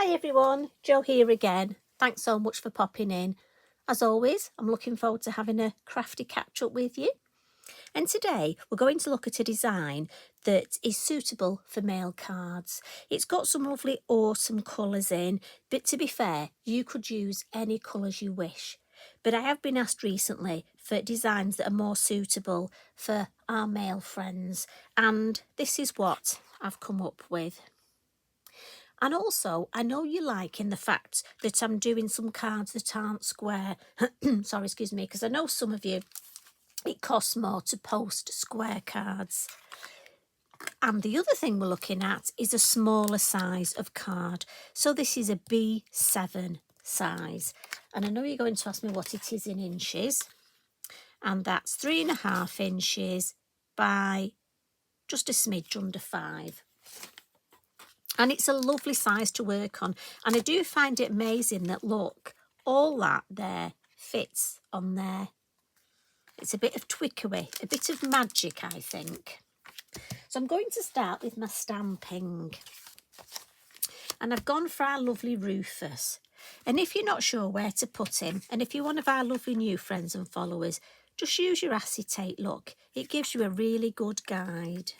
Hi everyone, Jo here again. Thanks so much for popping in. As always, I'm looking forward to having a crafty catch up with you. And today we're going to look at a design that is suitable for mail cards. It's got some lovely autumn colours in, but to be fair, you could use any colours you wish. But I have been asked recently for designs that are more suitable for our male friends, and this is what I've come up with. And also, I know you like in the fact that I'm doing some cards that aren't square. Sorry, excuse me, because I know some of you, it costs more to post square cards. And the other thing we're looking at is a smaller size of card. So this is a B7 size. And I know you're going to ask me what it is in inches. And that's 3.5 inches by just a smidge under 5. And it's a lovely size to work on. And I do find it amazing that, look, all that there fits on there. It's a bit of twickery, a bit of magic, I think. So I'm going to start with my stamping. And I've gone for our lovely Rufus. And if you're not sure where to put him, and if you're one of our lovely new friends and followers, just use your acetate, look. It gives you a really good guide.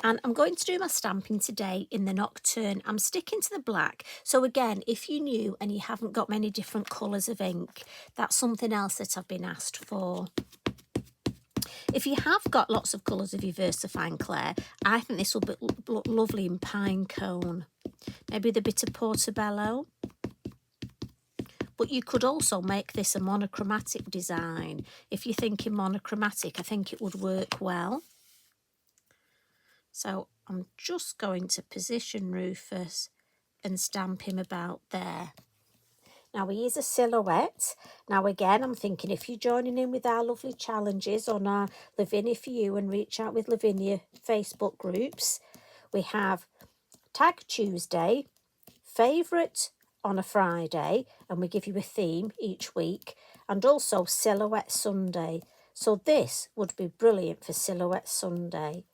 And I'm going to do my stamping today in the Nocturne. I'm sticking to the black. So again, if you're new and you haven't got many different colours of ink, that's something else that I've been asked for. If you have got lots of colours of your Versafine Clair, I think this will look lovely in pine cone. Maybe the bit of portobello. But you could also make this a monochromatic design. If you're thinking monochromatic, I think it would work well. So I'm just going to position Rufus and stamp him about there. Now he is a silhouette. Now again, I'm thinking if you're joining in with our lovely challenges on our Lavinia For You and Reach Out with Lavinia Facebook groups, we have Tag Tuesday, Favourite on a Friday, and we give you a theme each week, and also Silhouette Sunday. So this would be brilliant for Silhouette Sunday.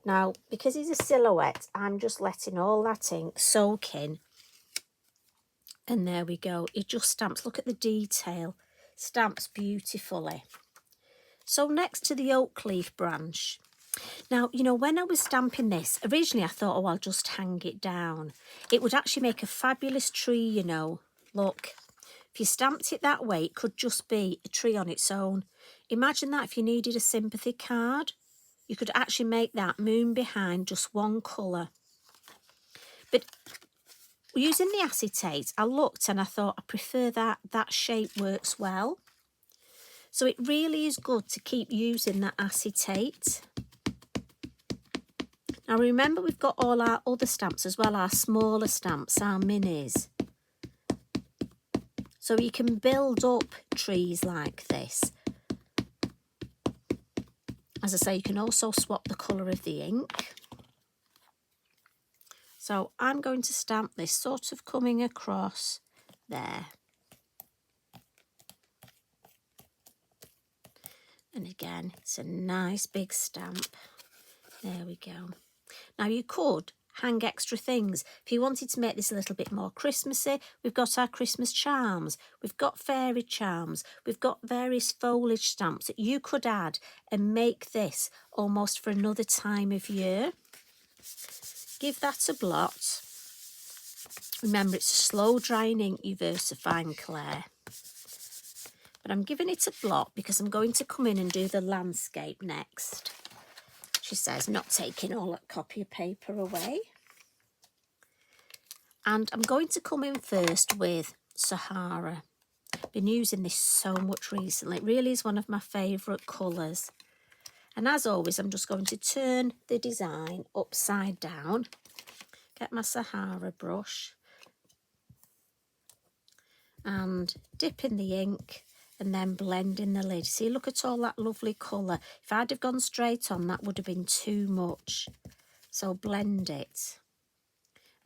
Now, because he's a silhouette, I'm just letting all that ink soak in. And there we go. It just stamps. Look at the detail. Stamps beautifully. So next to the oak leaf branch. Now, you know, when I was stamping this, originally I thought, oh, I'll just hang it down. It would actually make a fabulous tree, you know. Look, if you stamped it that way, it could just be a tree on its own. Imagine that if you needed a sympathy card. You could actually make that moon behind just one colour. But using the acetate, I looked and I thought I prefer that. That shape works well. So it really is good to keep using that acetate. Now remember, we've got all our other stamps as well, our smaller stamps, our minis. So you can build up trees like this. As I say, you can also swap the colour of the ink. So I'm going to stamp this sort of coming across there. And again, it's a nice big stamp. There we go. Now you could hang extra things. If you wanted to make this a little bit more Christmassy, we've got our Christmas charms, we've got fairy charms, we've got various foliage stamps that you could add and make this almost for another time of year. Give that a blot. Remember, it's a slow drying ink, your Versafine Clair. But I'm giving it a blot because I'm going to come in and do the landscape next. She says, not taking all that copy of paper away. And I'm going to come in first with Sahara. Been using this so much recently. It really is one of my favourite colours. And as always, I'm just going to turn the design upside down. Get my Sahara brush. And dip in the ink. And then blend in the lid. See, look at all that lovely colour. If I'd have gone straight on, that would have been too much. So blend it.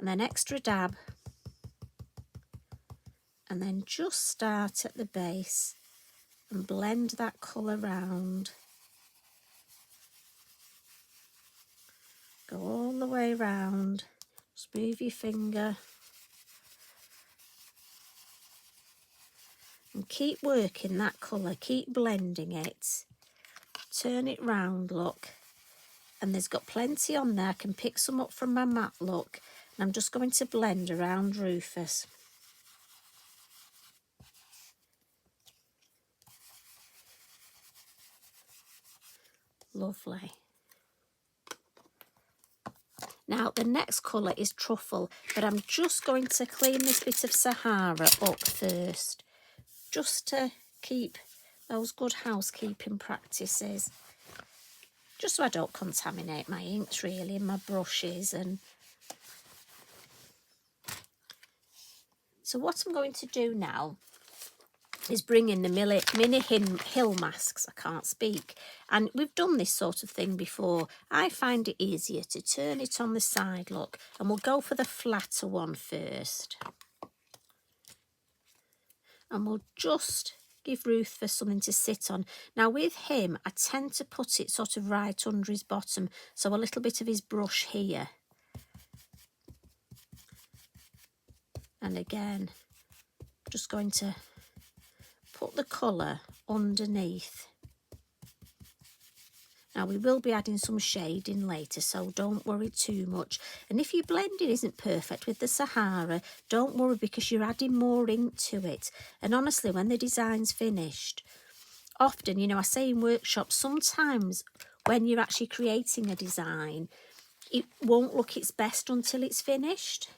And then extra dab. And then just start at the base and blend that colour round. Go all the way round. Just move your finger And keep working that colour, keep blending it. Turn it round, look. And there's got plenty on there. I can pick some up from my mat, look. And I'm just going to blend around Rufus. Lovely. Now the next colour is Truffle, but I'm just going to clean this bit of Sahara up first, just to keep those good housekeeping practices, just so I don't contaminate my inks really and my brushes. And so what I'm going to do now is bring in the mini hill masks. I can't speak. And we've done this sort of thing before. I find it easier to turn it on the side, look. And we'll go for the flatter one first. And we'll just give Rufus something to sit on. Now with him, I tend to put it sort of right under his bottom. So a little bit of his brush here. And again, just going to put the colour underneath. Now we will be adding some shading later, so don't worry too much. And if your blending isn't perfect with the Sahara, don't worry, because you're adding more ink to it. And honestly, when the design's finished, often, you know, I say in workshops, sometimes when you're actually creating a design, it won't look its best until it's finished.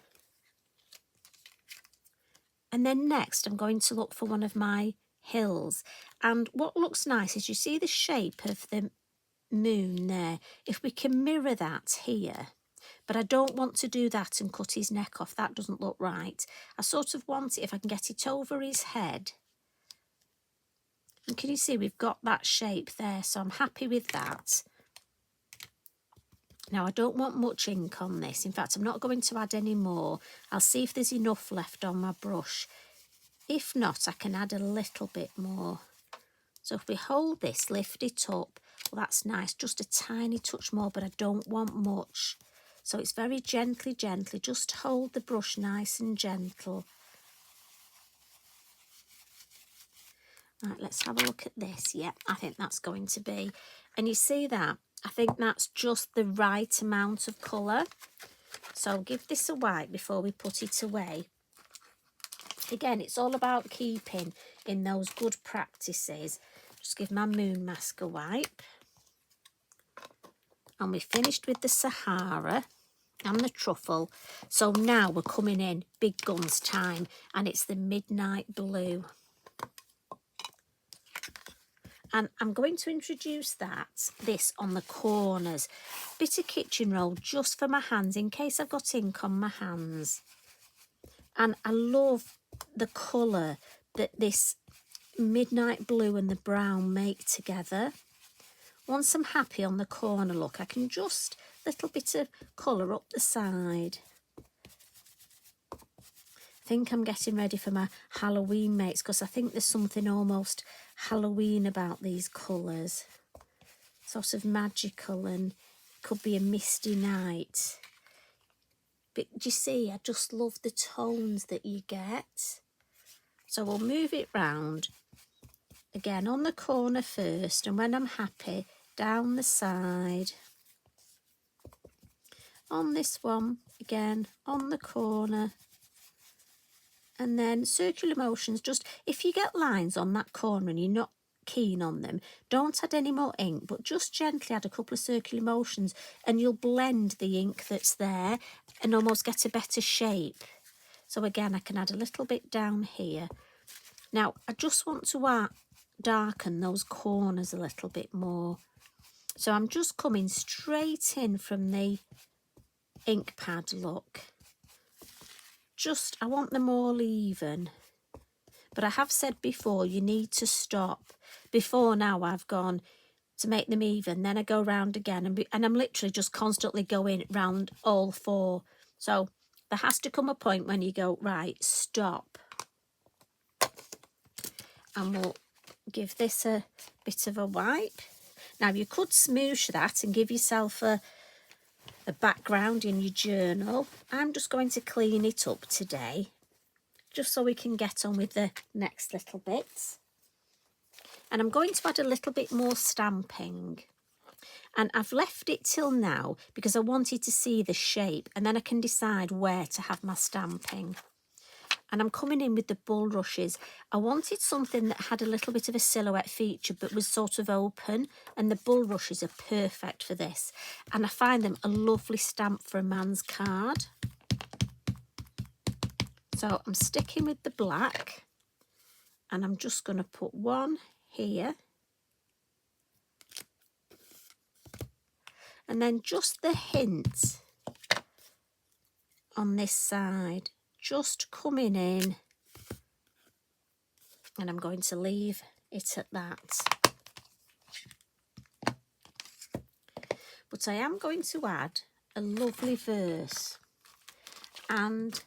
And then next I'm going to look for one of my hills, and what looks nice is you see the shape of the moon there. If we can mirror that here, but I don't want to do that and cut his neck off, that doesn't look right. I sort of want it, if I can get it over his head, and can you see we've got that shape there, so I'm happy with that. Now I don't want much ink on this, in fact I'm not going to add any more. I'll see if there's enough left on my brush. If not, I can add a little bit more. So if we hold this, lift it up, well, that's nice, just a tiny touch more, but I don't want much. So it's very gently, just hold the brush nice and gentle. Right, let's have a look at this. Yeah, I think that's going to be. And you see that? I think that's just the right amount of colour. So I'll give this a wipe before we put it away. Again, it's all about keeping in those good practices. Just give my moon mask a wipe. And we're finished with the Sahara and the Truffle. So now we're coming in big guns time, and it's the Midnight Blue. And I'm going to introduce this on the corners. Bit of kitchen roll just for my hands, in case I've got ink on my hands. And I love the colour that this midnight blue and the brown make together. Once I'm happy on the corner, look, I can just little bit of colour up the side. I think I'm getting ready for my Halloween mates, because I think there's something almost Halloween about these colours. Sort of magical, and could be a misty night. But do you see, I just love the tones that you get. So we'll move it round. Again, on the corner first, and when I'm happy, down the side. On this one, again, on the corner. And then circular motions, just if you get lines on that corner and you're not keen on them, don't add any more ink, but just gently add a couple of circular motions, and you'll blend the ink that's there and almost get a better shape. So again, I can add a little bit down here. Now, I just want to darken those corners a little bit more. So I'm just coming straight in from the ink pad, look. I want them all even. But I have said before, you need to stop. Before now, I've gone to make them even, then I go round again, and I'm literally just constantly going round all four. So there has to come a point when you go, right, stop. And we'll give this a bit of a wipe. Now, you could smoosh that and give yourself a background in your journal. I'm just going to clean it up today. just so we can get on with the next little bits. And I'm going to add a little bit more stamping. And I've left it till now because I wanted to see the shape, and then I can decide where to have my stamping. And I'm coming in with the Bulrushes. I wanted something that had a little bit of a silhouette feature but was sort of open, and the Bulrushes are perfect for this. And I find them a lovely stamp for a man's card. So I'm sticking with the black, and I'm just going to put one here. And then just the hint on this side, just coming in, and I'm going to leave it at that. But I am going to add a lovely verse, and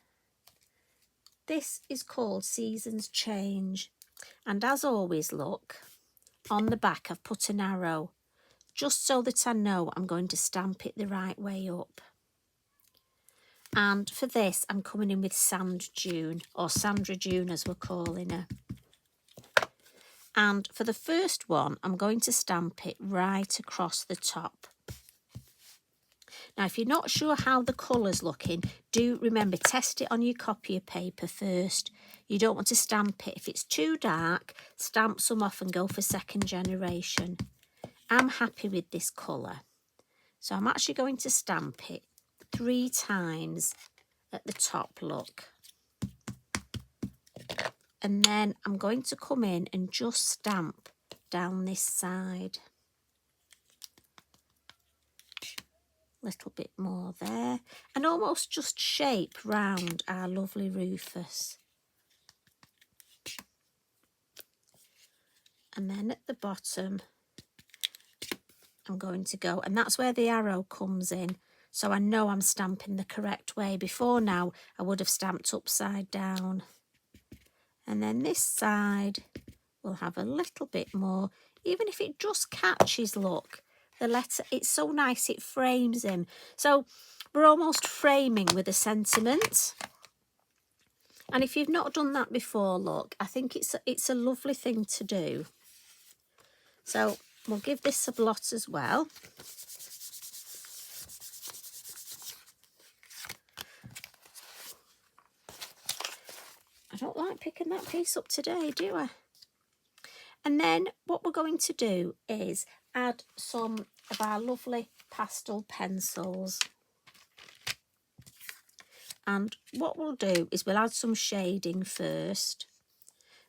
this is called Seasons Change. And as always, look, on the back I've put an arrow, just so that I know I'm going to stamp it the right way up. And for this, I'm coming in with Sand Dune, or Sandra Dune as we're calling her. And for the first one, I'm going to stamp it right across the top. Now, if you're not sure how the colour's looking, do remember, test it on your copier paper first. You don't want to stamp it. If it's too dark, stamp some off and go for second generation. I'm happy with this colour. So I'm actually going to stamp it 3 times at the top, look. And then I'm going to come in and just stamp down this side. Little bit more there, and almost just shape round our lovely Rufus. And then at the bottom, I'm going to go, and that's where the arrow comes in, so I know I'm stamping the correct way. Before now, I would have stamped upside down. And then this side will have a little bit more, even if it just catches, look, the letter, it's so nice, it frames him. So we're almost framing with a sentiment. And if you've not done that before, look, I think it's a lovely thing to do. So we'll give this a blot as well. I don't like picking that piece up today, do I? And then what we're going to do is add some of our lovely pastel pencils. And what we'll do is we'll add some shading first.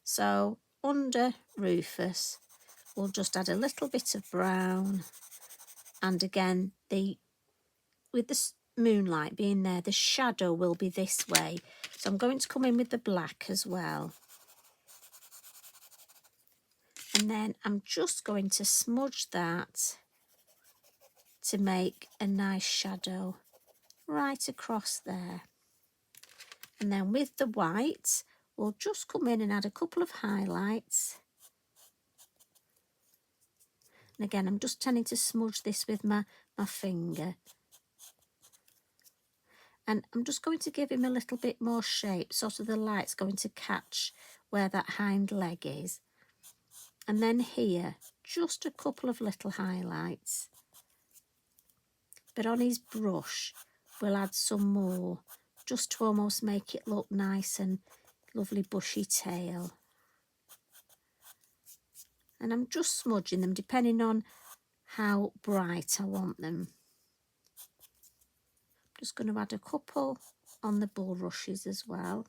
So under Rufus, we'll just add a little bit of brown. And again, with the moonlight being there, the shadow will be this way. So I'm going to come in with the black as well. And then I'm just going to smudge that to make a nice shadow right across there. And then with the white, we'll just come in and add a couple of highlights. And again, I'm just tending to smudge this with my finger. And I'm just going to give him a little bit more shape, sort of the light's going to catch where that hind leg is. And then here, just a couple of little highlights. But on his brush, we'll add some more, just to almost make it look nice and lovely bushy tail. And I'm just smudging them depending on how bright I want them. Just going to add a couple on the Bulrushes as well.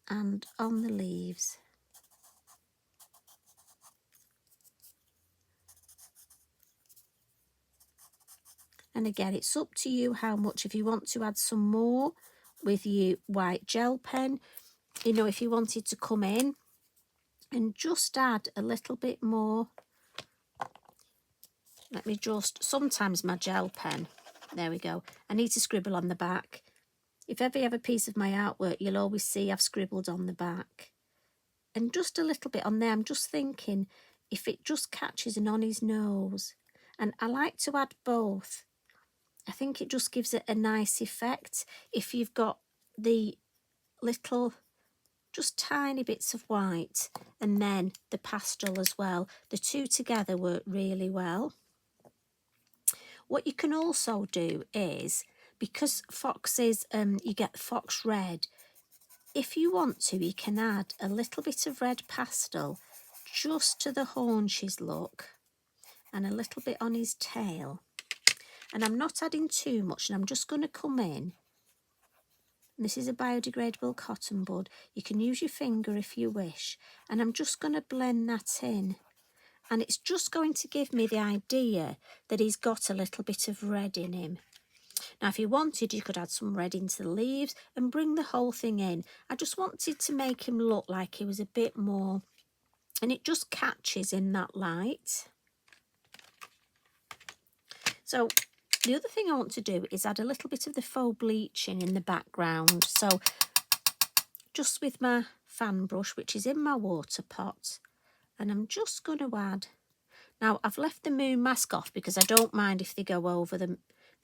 And on the leaves. And again, it's up to you how much. If you want to add some more with your white gel pen, you know, if you wanted to come in and just add a little bit more. Let me just, sometimes my gel pen, there we go. I need to scribble on the back. If ever you have a piece of my artwork, you'll always see I've scribbled on the back. And just a little bit on there, I'm just thinking if it just catches and on his nose. And I like to add both I think it just gives it a nice effect if you've got the little, just tiny bits of white and then the pastel as well. The two together work really well. What you can also do is, because foxes, you get fox red, if you want to, you can add a little bit of red pastel just to the haunches look and a little bit on his tail. And I'm not adding too much, and I'm just going to come in. This is a biodegradable cotton bud. You can use your finger if you wish. And I'm just going to blend that in. And it's just going to give me the idea that he's got a little bit of red in him. Now, if you wanted, you could add some red into the leaves and bring the whole thing in. I just wanted to make him look like he was a bit more, and it just catches in that light. So the other thing I want to do is add a little bit of the faux bleaching in the background. So just with my fan brush, which is in my water pot, and I'm just going to add. Now, I've left the moon mask off because I don't mind if they go over the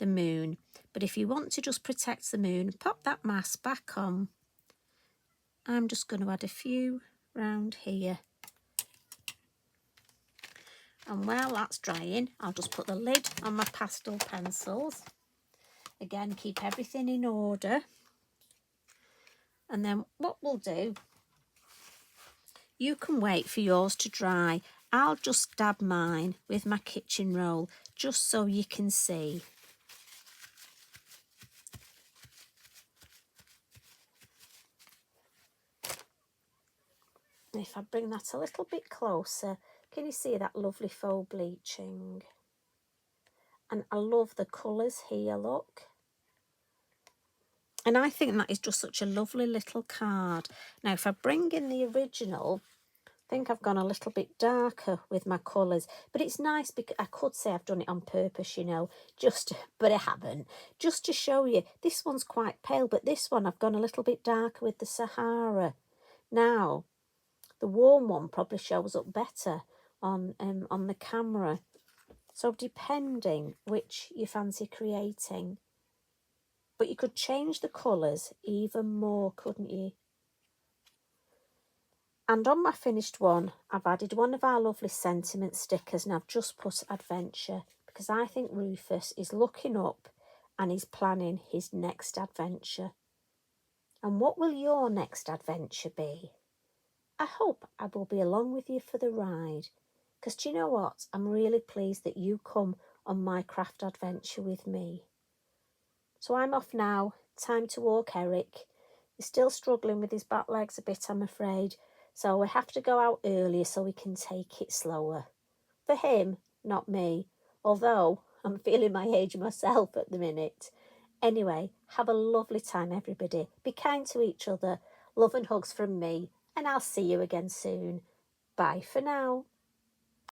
moon. But if you want to just protect the moon, pop that mask back on. I'm just going to add a few round here. And while that's drying, I'll just put the lid on my pastel pencils. Again, keep everything in order. And then what we'll do, you can wait for yours to dry. I'll just dab mine with my kitchen roll, just so you can see. And if I bring that a little bit closer, can you see that lovely faux bleaching? And I love the colours here, look. And I think that is just such a lovely little card. Now, if I bring in the original, I think I've gone a little bit darker with my colours. But it's nice because I could say I've done it on purpose, you know, but I haven't. Just to show you, this one's quite pale, but this one I've gone a little bit darker with the Sahara. Now, the warm one probably shows up better on the camera. So depending which you fancy creating. But you could change the colours even more, couldn't you? And on my finished one, I've added one of our lovely sentiment stickers, and I've just put adventure because I think Rufus is looking up and he's planning his next adventure. And what will your next adventure be? I hope I will be along with you for the ride, because do you know what? I'm really pleased that you come on my craft adventure with me. So I'm off now. Time to walk Eric. He's still struggling with his back legs a bit, I'm afraid. So we have to go out earlier so we can take it slower. For him, not me. Although I'm feeling my age myself at the minute. Anyway, have a lovely time, everybody. Be kind to each other. Love and hugs from me. And I'll see you again soon. Bye for now.